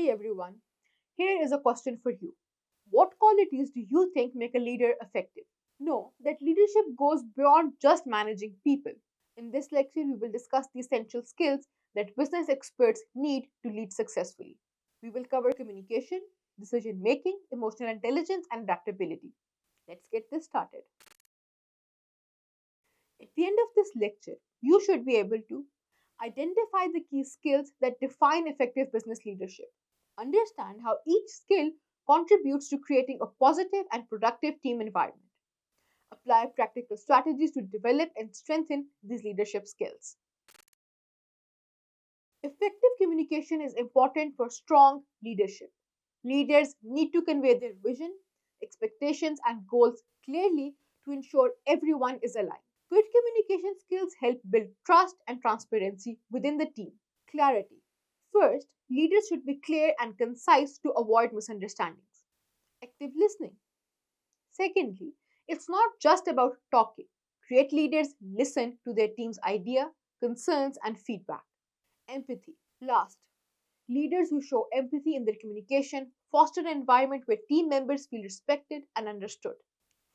Hey everyone, here is a question for you. What qualities do you think make a leader effective? Know that leadership goes beyond just managing people. In this lecture, we will discuss the essential skills that business experts need to lead successfully. We will cover communication, decision making, emotional intelligence, and adaptability. Let's get this started. At the end of this lecture, you should be able to identify the key skills that define effective business leadership. Understand how each skill contributes to creating a positive and productive team environment. Apply practical strategies to develop and strengthen these leadership skills. Effective communication is important for strong leadership. Leaders need to convey their vision, expectations, and goals clearly to ensure everyone is aligned. Good communication skills help build trust and transparency within the team. Clarity. First, leaders should be clear and concise to avoid misunderstandings. Active listening. Secondly, it's not just about talking. Great leaders listen to their team's idea, concerns, and feedback. Empathy. Last, leaders who show empathy in their communication foster an environment where team members feel respected and understood.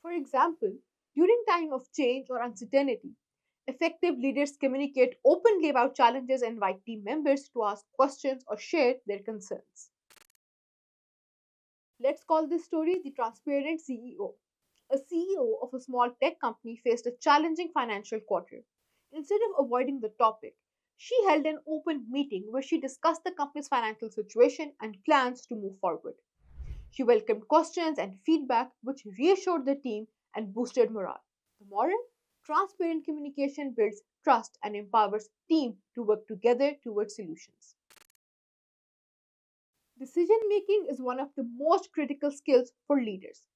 For example, during time of change or uncertainty, effective leaders communicate openly about challenges and invite team members to ask questions or share their concerns. Let's call this story the transparent CEO. A CEO of a small tech company faced a challenging financial quarter. Instead of avoiding the topic, she held an open meeting where she discussed the company's financial situation and plans to move forward. She welcomed questions and feedback, which reassured the team and boosted morale. The moral? Transparent communication builds trust and empowers teams to work together towards solutions. Decision making is one of the most critical skills for leaders.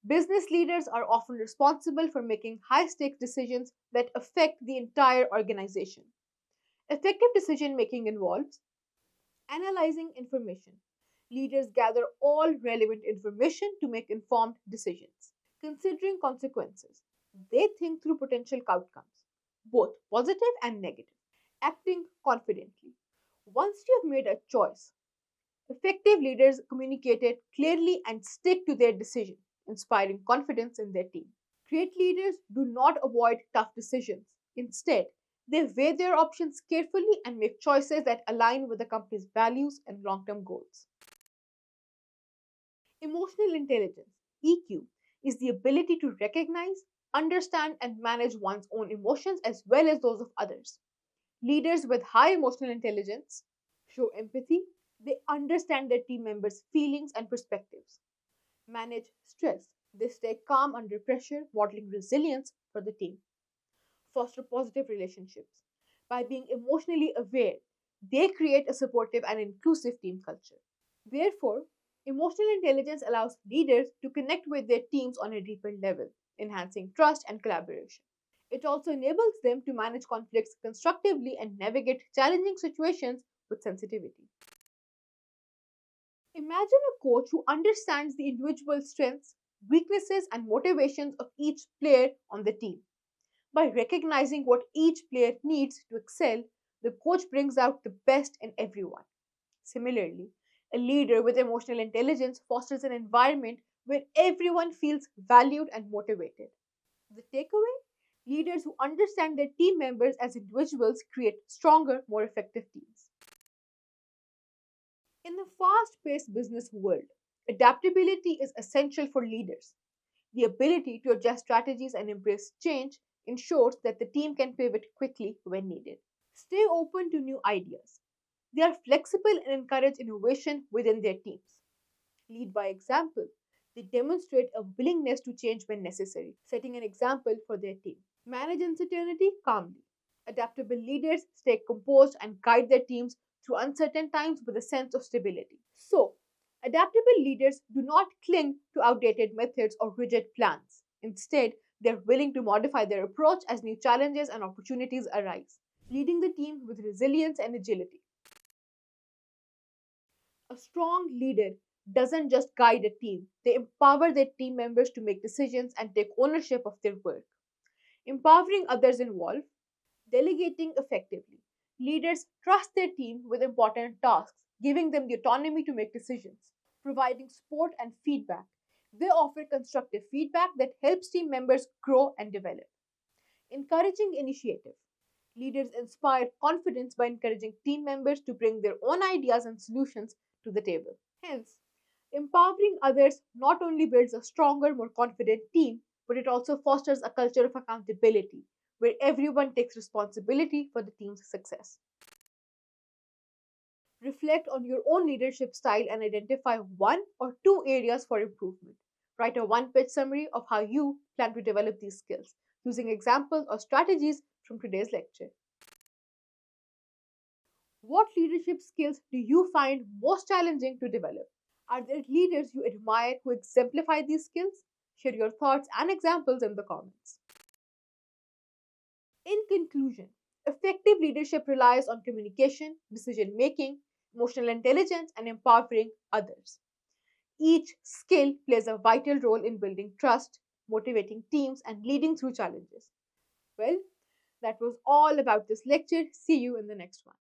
Business leaders are often responsible for making high stakes decisions that affect the entire organization. Effective decision making involves analyzing information. Leaders gather all relevant information to make informed decisions. Considering consequences, they think through potential outcomes, both positive and negative. Acting confidently. Once you have made a choice, effective leaders communicate it clearly and stick to their decision, inspiring confidence in their team. Great leaders do not avoid tough decisions. Instead, they weigh their options carefully and make choices that align with the company's values and long term goals. Emotional intelligence, EQ, is the ability to recognize, understand, and manage one's own emotions as well as those of others. Leaders with high emotional intelligence show empathy, they understand their team members' feelings and perspectives, manage stress, they stay calm under pressure, modeling resilience for the team, foster positive relationships. By being emotionally aware, they create a supportive and inclusive team culture. Therefore, emotional intelligence allows leaders to connect with their teams on a deeper level, enhancing trust and collaboration. It also enables them to manage conflicts constructively and navigate challenging situations with sensitivity. Imagine a coach who understands the individual strengths, weaknesses, and motivations of each player on the team. By recognizing what each player needs to excel, the coach brings out the best in everyone. Similarly, a leader with emotional intelligence fosters an environment where everyone feels valued and motivated. The takeaway? Leaders who understand their team members as individuals create stronger, more effective teams. In the fast paced business world, adaptability is essential for leaders. The ability to adjust strategies and embrace change ensures that the team can pivot quickly when needed. Stay open to new ideas. They are flexible and encourage innovation within their teams. Lead by example. They demonstrate a willingness to change when necessary, setting an example for their team. Manage uncertainty calmly. Adaptable leaders stay composed and guide their teams through uncertain times with a sense of stability. So, adaptable leaders do not cling to outdated methods or rigid plans. Instead, they're willing to modify their approach as new challenges and opportunities arise, leading the team with resilience and agility. A strong leader doesn't just guide a team, they empower their team members to make decisions and take ownership of their work. Empowering others involved, delegating effectively. Leaders trust their team with important tasks giving them the autonomy to make decisions, providing support and feedback. They offer constructive feedback that helps team members grow and develop. Encouraging initiative. Leaders inspire confidence by encouraging team members to bring their own ideas and solutions to the table. Hence, empowering others not only builds a stronger, more confident team, but it also fosters a culture of accountability where everyone takes responsibility for the team's success. Reflect on your own leadership style and identify one or two areas for improvement. Write a one page summary of how you plan to develop these skills using examples or strategies from today's lecture. What leadership skills do you find most challenging to develop? Are there leaders you admire who exemplify these skills? Share your thoughts and examples in the comments. In conclusion, effective leadership relies on communication, decision making, emotional intelligence, and empowering others. Each skill plays a vital role in building trust, motivating teams, and leading through challenges. Well, that was all about this lecture. See you in the next one.